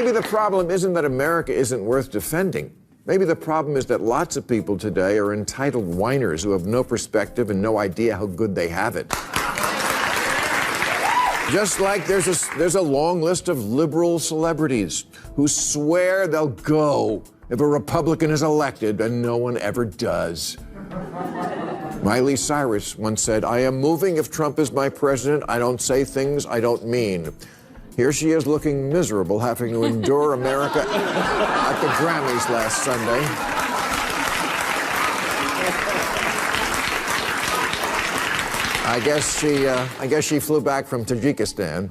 maybe the problem isn't that America isn't worth defending. Maybe the problem is that lots of people today are entitled whiners who have no perspective and no idea how good they have it. Just like there's a long list of liberal celebrities who swear they'll go if a Republican is elected, and no one ever does. Miley Cyrus once said, "I am moving if Trump is my president. I don't say things I don't mean." Here she is looking miserable, having to endure America at the Grammys last Sunday. I guess she flew back from Tajikistan.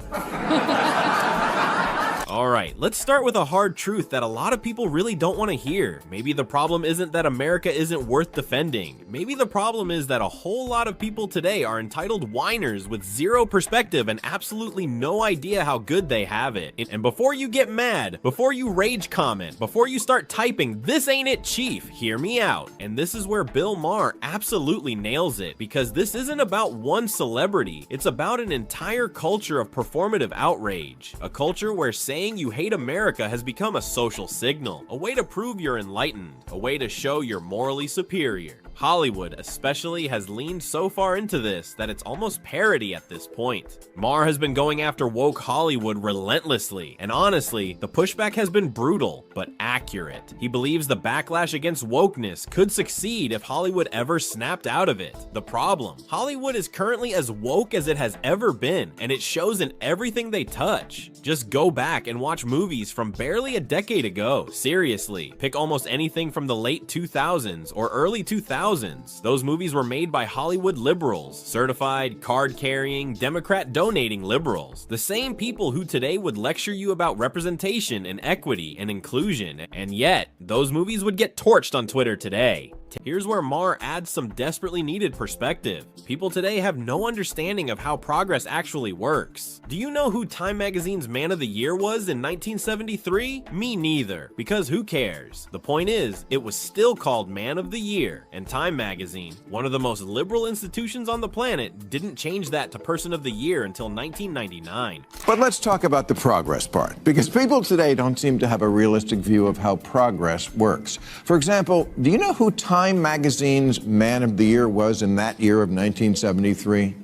All right, let's start with a hard truth that a lot of people really don't want to hear. Maybe the problem isn't that America isn't worth defending. Maybe the problem is that a whole lot of people today are entitled whiners with zero perspective and absolutely no idea how good they have it. And before you get mad, before you rage comment, before you start typing, "This ain't it, Chief," hear me out. And this is where Bill Maher absolutely nails it, because this isn't about one celebrity. It's about an entire culture of performative outrage. A culture where saying you hate America has become a social signal, a way to prove you're enlightened, a way to show you're morally superior. Hollywood especially has leaned so far into this that it's almost parody at this point. Maher has been going after woke Hollywood relentlessly, and honestly, the pushback has been brutal, but accurate. He believes the backlash against wokeness could succeed if Hollywood ever snapped out of it. The problem: Hollywood is currently as woke as it has ever been, and it shows in everything they touch. Just go back and watch movies from barely a decade ago. Seriously, pick almost anything from the late 2000s or early 2000s. Those movies were made by Hollywood liberals, certified, card-carrying, Democrat-donating liberals. The same people who today would lecture you about representation and equity and inclusion, and yet, those movies would get torched on Twitter today. Here's where Maher adds some desperately needed perspective. People today have no understanding of how progress actually works. Do you know who Time Magazine's Man of the Year was in 1973? Me neither, because who cares? The point is, it was still called Man of the Year, and Time Magazine, one of the most liberal institutions on the planet, didn't change that to Person of the Year until 1999. But let's talk about the progress part, because people today don't seem to have a realistic view of how progress works. For example, do you know who Time Magazine's Man of the Year was in that year of 1973?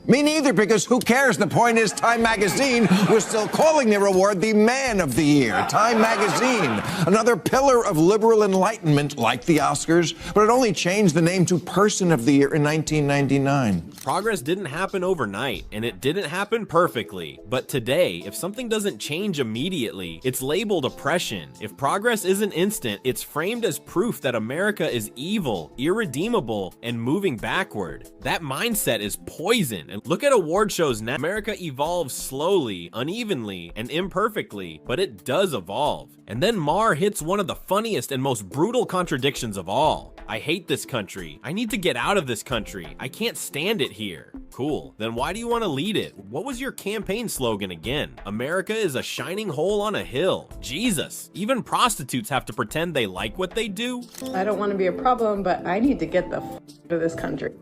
Me neither, because who cares? The point is, Time Magazine was still calling their award the Man of the Year. Time Magazine, another pillar of liberal enlightenment like the Oscars, but it only changed the name to Person of the Year in 1999. Progress didn't happen overnight, and it didn't happen perfectly. But today, if something doesn't change immediately, it's labeled oppression. If progress isn't instant, it's framed as proof that America is evil, irredeemable, and moving backward. That mindset is poison. And look at award shows now. America evolves slowly, unevenly, and imperfectly, but it does evolve. And then Maher hits one of the funniest and most brutal contradictions of all. I hate this country. I need to get out of this country. I can't stand it here. Cool. Then why do you want to lead it? What was your campaign slogan again? America is a shining hole on a hill. Jesus. Even prostitutes have to pretend they like what they do. I don't want to be a problem, but I need to get the f*** out of this country.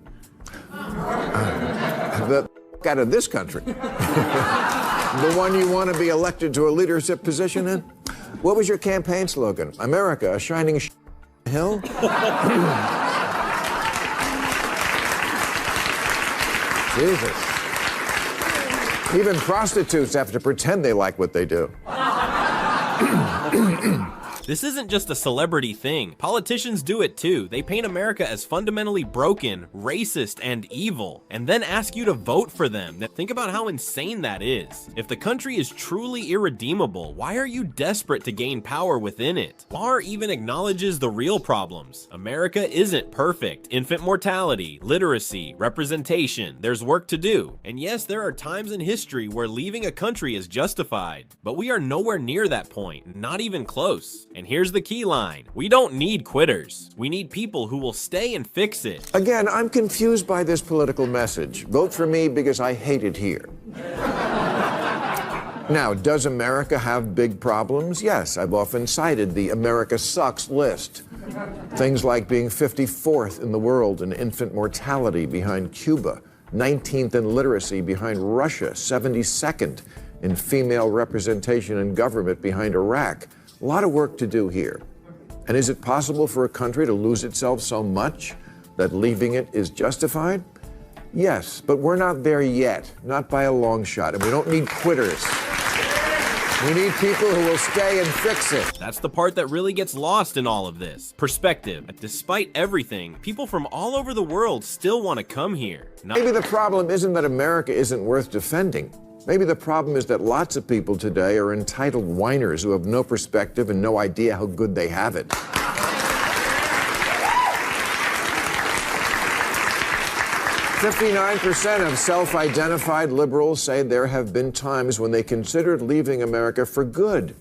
The out of this country. The one you want to be elected to a leadership position in? What was your campaign slogan? America, a shining hill? Jesus. Even prostitutes have to pretend they like what they do. This isn't just a celebrity thing. Politicians do it too. They paint America as fundamentally broken, racist, and evil, and then ask you to vote for them. Think about how insane that is. If the country is truly irredeemable, why are you desperate to gain power within it? Maher even acknowledges the real problems. America isn't perfect. Infant mortality, literacy, representation. There's work to do. And yes, there are times in history where leaving a country is justified, but we are nowhere near that point, not even close. And here's the key line. We don't need quitters. We need people who will stay and fix it. Again, I'm confused by this political message. Vote for me because I hate it here. Now, does America have big problems? Yes, I've often cited the America sucks list. Things like being 54th in the world in infant mortality behind Cuba, 19th in literacy behind Russia, 72nd in female representation in government behind Iraq. A lot of work to do here. And is it possible for a country to lose itself so much that leaving it is justified? Yes, but we're not there yet, not by a long shot, and we don't need quitters. We need people who will stay and fix it. That's the part that really gets lost in all of this. Perspective. Despite everything, people from all over the world still want to come here. Maybe the problem isn't that America isn't worth defending. Maybe the problem is that lots of people today are entitled whiners who have no perspective and no idea how good they have it. 59% of self-identified liberals say there have been times when they considered leaving America for good,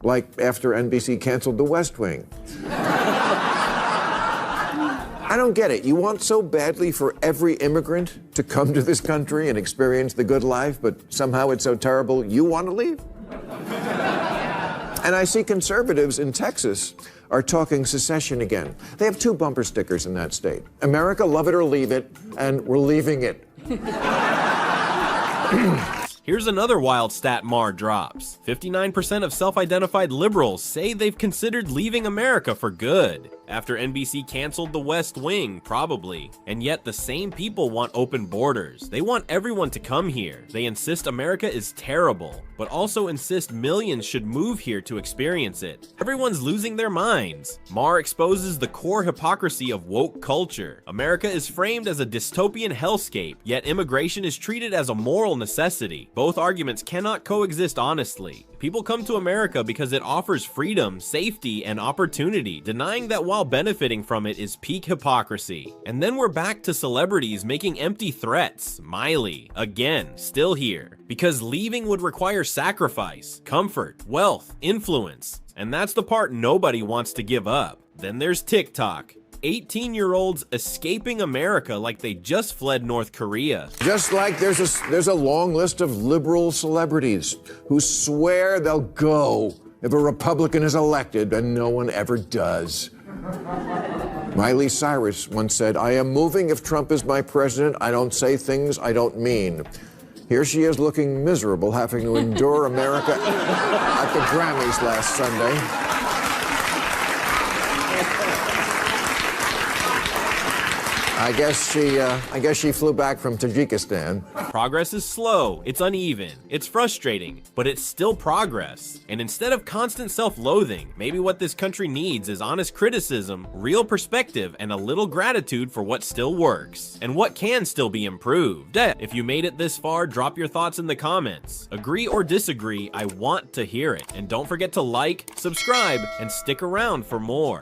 like after NBC canceled The West Wing. I don't get it. You want so badly for every immigrant to come to this country and experience the good life, but somehow it's so terrible you want to leave? And I see conservatives in Texas are talking secession again. They have 2 bumper stickers in that state. America, love it or leave it, and we're leaving it. Here's another wild stat Maher drops. 59% of self-identified liberals say they've considered leaving America for good. After NBC canceled The West Wing, probably. And yet the same people want open borders. They want everyone to come here. They insist America is terrible, but also insist millions should move here to experience it. Everyone's losing their minds. Maher exposes the core hypocrisy of woke culture. America is framed as a dystopian hellscape, yet immigration is treated as a moral necessity. Both arguments cannot coexist honestly. People come to America because it offers freedom, safety, and opportunity. Denying that while benefiting from it is peak hypocrisy. And then we're back to celebrities making empty threats. Miley, again, still here. Because leaving would require sacrifice, comfort, wealth, influence. And that's the part nobody wants to give up. Then there's TikTok. 18-year-olds escaping America like they just fled North Korea. Just like there's a long list of liberal celebrities who swear they'll go if a Republican is elected, and no one ever does. Miley Cyrus once said, "I am moving if Trump is my president. I don't say things I don't mean." Here she is looking miserable, having to endure America at the Grammys last Sunday. I guess she flew back from Tajikistan. Progress is slow, it's uneven, it's frustrating, but it's still progress. And instead of constant self-loathing, maybe what this country needs is honest criticism, real perspective, and a little gratitude for what still works, and what can still be improved. If you made it this far, drop your thoughts in the comments. Agree or disagree, I want to hear it. And don't forget to like, subscribe, and stick around for more.